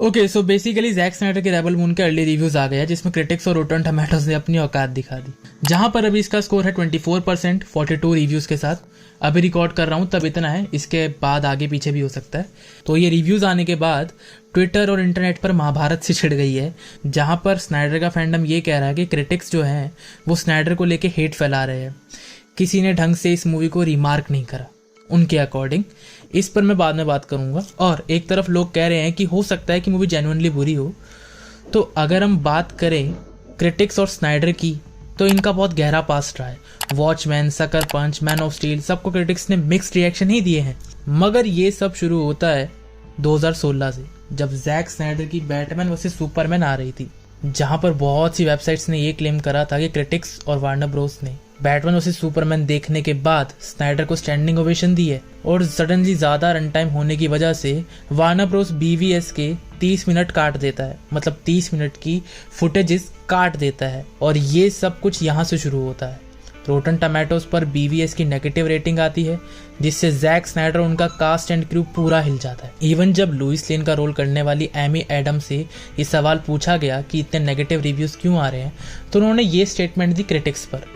Okay, so basically Jack Snyder के Rebel Moon के early reviews आ गया जिसमें क्रिटिक्स और रॉटन टोमेटोज ने अपनी औकात दिखा दी। जहां पर अभी इसका स्कोर है 24% 42 रिव्यूज के साथ। अभी रिकॉर्ड कर रहा हूं तब इतना है, इसके बाद आगे पीछे भी हो सकता है। तो ये रिव्यूज आने के बाद ट्विटर और इंटरनेट पर महाभारत सी छिड़ गई है, जहां पर स्नाइडर का फैंडम ये कह रहा है कि क्रिटिक्स जो हैं वो स्नाइडर को लेके हेट फैला रहे हैं। किसी ने ढंग से इस मूवी को रिमार्क नहीं करा उनके अकॉर्डिंग। इस पर मैं बाद में बात करूंगा। और एक तरफ लोग कह रहे हैं कि हो सकता है कि मूवी जेन्युइनली बुरी हो। तो अगर हम बात करें क्रिटिक्स और स्नाइडर की, तो इनका बहुत गहरा पास्ट रहा है। Watchmen, Sucker Punch, Man of Steel, सबको क्रिटिक्स ने मिक्स्ड रिएक्शन ही दिए हैं। मगर ये सब शुरू होता है 2016 से, जब जैक स्नाइडर की बैटमैन वर्सेस सुपरमैन आ रही थी, जहां पर बहुत सी वेबसाइट्स ने ये क्लेम करा था कि क्रिटिक्स और वार्नर ब्रोस ने बैटमैन वर्सेस सुपरमैन देखने के बाद स्नाइडर को स्टैंडिंग ओवेशन दी है। और सडनली ज़्यादा रन टाइम होने की वजह से वार्नर ब्रोस BVS के 30 मिनट काट देता है, मतलब 30 मिनट की फुटेजेस काट देता है। और ये सब कुछ यहाँ से शुरू होता है। रॉटन टोमेटोज पर BVS की नेगेटिव रेटिंग आती है, जिससे जैक स्नाइडर और उनका कास्ट एंड क्रू पूरा हिल जाता है। इवन जब लुइस लेन का रोल करने वाली एमी एडम से ये सवाल पूछा गया कि इतने नेगेटिव रिव्यूज क्यों आ रहे हैं, तो उन्होंने ये स्टेटमेंट दी क्रिटिक्स पर।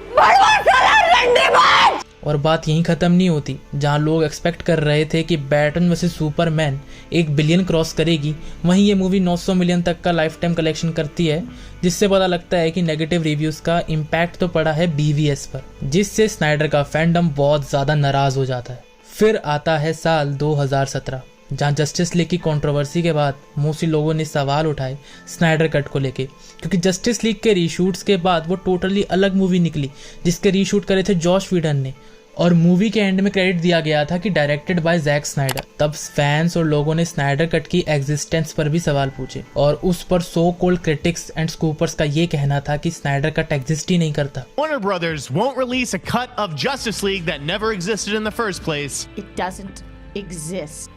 और बात यहीं खत्म नहीं होती। जहां लोग एक्सपेक्ट कर रहे थे कि Batman versus Superman 1 billion cross करेगी, वहीं ये मूवी 900 मिलियन तक का लाइफ टाइम कलेक्शन करती है, जिससे पता लगता है कि नेगेटिव रिव्यूज का इम्पैक्ट तो पड़ा है BVS पर, जिससे स्नाइडर का फैंडम बहुत ज्यादा नाराज हो जाता है। फिर आता है साल 2017, जहां जस्टिस लीग की कंट्रोवर्सी के बाद मोस्टली लोगों ने सवाल उठाए स्नाइडर कट को लेके, क्योंकि जस्टिस लीग के रीशूट्स के बाद वो टोटली अलग मूवी निकली, जिसके रीशूट करे थे जॉश व्हीडन ने। और मूवी के एंड में क्रेडिट दिया गया था कि डायरेक्टेड बाय जैक स्नाइडर। तब फैंस और लोगों ने स्नाइडर कट की एग्जिस्टेंस पर भी सवाल पूछे, और उस पर so called critics and scoopers का ये कहना था कि स्नाइडर कट एग्जिस्ट ही नहीं करता। Warner Brothers won't release a cut of Justice League that never existed in the first place. It doesn't exist.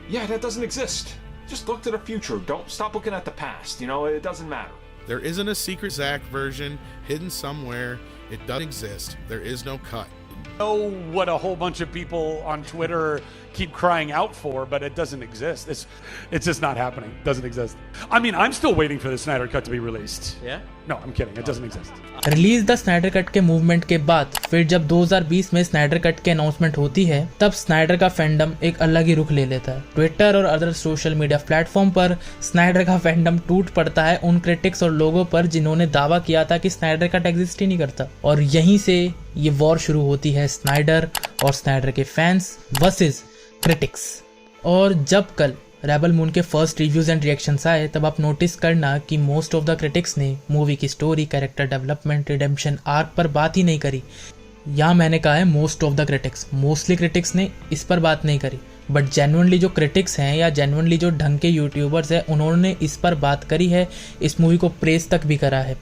Yeah, that doesn't exist. Just look to the future. Don't stop looking at the past. You know, it doesn't matter. There isn't a secret Zack version hidden somewhere. It doesn't exist. There is no cut. Know what a whole bunch of people on Twitter keep crying out for, but it doesn't exist. It's just not happening. It doesn't exist. I mean, I'm still waiting for the Snyder Cut to be released. Yeah? No, I'm kidding. It doesn't exist. Release the Snyder cut के movement के बाद फिर जब 2020 में Snyder cut की announcement होती है, तब स्नाइडर का फैंडम एक अलग ही रुख ले लेता है। ट्विटर और अदर सोशल मीडिया प्लेटफॉर्म पर स्नाइडर का फैंडम टूट पड़ता है उन क्रिटिक्स और लोगों पर जिन्होंने दावा किया था कि स्नाइडर कट एग्जिस्ट ही नहीं करता। और यहीं से ये वॉर शुरू होती है, स्नाइडर और स्नाइडर के फैंस वर्सेस क्रिटिक्स। और जब कल रेबल मून के फर्स्ट रिव्यूज एंड रिएक्शंस आए, तब आप नोटिस करना कि मोस्ट ऑफ द क्रिटिक्स ने मूवी की story, character development, redemption arc पर बात ही नहीं करी। यहाँ मैंने कहा है most of the critics, mostly critics ने इस पर बात नहीं करी, बट जेन्युइनली जो क्रिटिक्स हैं या जेन्युइनली जो ढंग के यूट्यूबर्स हैं, उन्होंने इस पर बात करी है, इस मूवी को प्रेस तक भी करा है।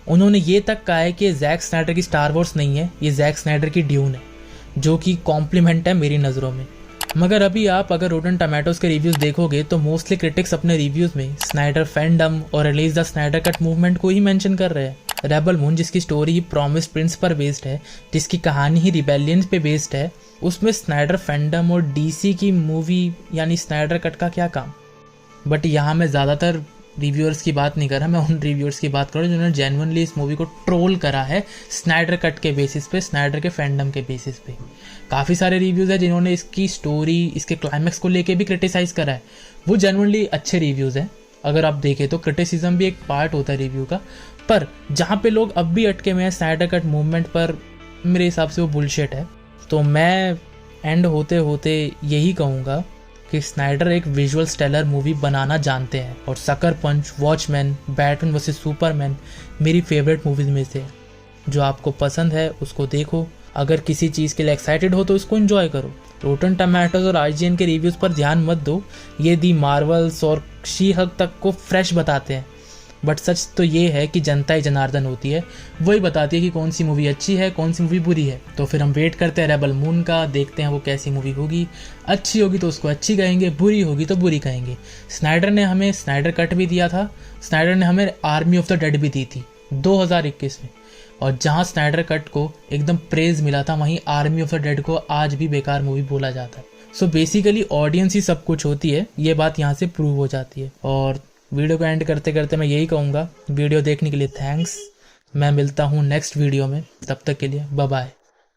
उन्होंने ये तक कहा है कि ये जैक स्नाइडर की स्टार वॉर्स नहीं है, ये जैक स्नाइडर की ड्यून है, जो कि कॉम्प्लीमेंट है मेरी नज़रों में। मगर अभी आप अगर रॉटन टोमेटोज के रिव्यूज़ देखोगे तो मोस्टली क्रिटिक्स अपने रिव्यूज़ में स्नाइडर फैंडम और release the Snyder cut movement को ही मेंशन कर रहे हैं। रेबल मून, जिसकी स्टोरी प्रॉमिस्ड प्रिंस पर बेस्ड है, जिसकी कहानी ही रिबेलियन पे बेस्ड है, उसमें स्नाइडर फैंडम और DC की मूवी यानी स्नाइडर कट का क्या काम। बट यहाँ मैं ज़्यादातर रिव्यूअर्स की बात नहीं कर रहा, मैं उन रिव्यूअर्स की बात कर रहा हूँ जिन्होंने जेन्युइनली इस मूवी को ट्रोल करा है स्नाइडर कट के बेसिस पे, स्नाइडर के फैंडम के बेसिस पे। काफ़ी सारे रिव्यूज़ हैं जिन्होंने इसकी स्टोरी, इसके क्लाइमैक्स को लेके भी क्रिटिसाइज करा है। वो जेन्युइनली अच्छे रिव्यूज़ हैं। अगर आप देखें तो क्रिटिसिज्म भी एक पार्ट होता है रिव्यू का, पर जहाँ पे लोग अब भी अटके हुए हैं स्नाइडर कट मूवमेंट पर, मेरे हिसाब से वो बुलशिट है। तो मैं एंड होते होते यही कहूँगा कि स्नाइडर एक विजुअल स्टेलर मूवी बनाना जानते हैं, और सकर पंच, वॉचमैन, बैटमैन वर्सेस सुपरमैन मेरी फेवरेट मूवीज में से। जो आपको पसंद है उसको देखो, अगर किसी चीज़ के लिए एक्साइटेड हो तो उसको एंजॉय करो। रॉटन टोमेटोज और IGN के रिव्यूज़ पर ध्यान मत दो, ये दी मार्वल्स और शी हक तक को फ्रेश बताते हैं, बट सच तो ये है कि जनता ही जनार्दन होती है, वही बताती है कि कौन सी मूवी अच्छी है, कौन सी मूवी बुरी है। तो फिर हम वेट करते हैं रेबल मून का, देखते हैं वो कैसी मूवी होगी। अच्छी होगी तो उसको अच्छी कहेंगे, बुरी होगी तो बुरी कहेंगे। स्नाइडर ने हमें स्नाइडर कट भी दिया था, स्नाइडर ने हमें आर्मी ऑफ द डेड भी दी थी 2021 में, और जहाँ स्नाइडर कट को एकदम प्रेज मिला था, वहीं आर्मी ऑफ द डेड को आज भी बेकार मूवी बोला जाता है। सो बेसिकली ऑडियंस ही सब कुछ होती है, ये बात यहाँ से प्रूव हो जाती है। और वीडियो को एंड करते करते मैं यही कहूँगा, वीडियो देखने के लिए थैंक्स। मैं मिलता हूँ नेक्स्ट वीडियो में, तब तक के लिए बाय बाय।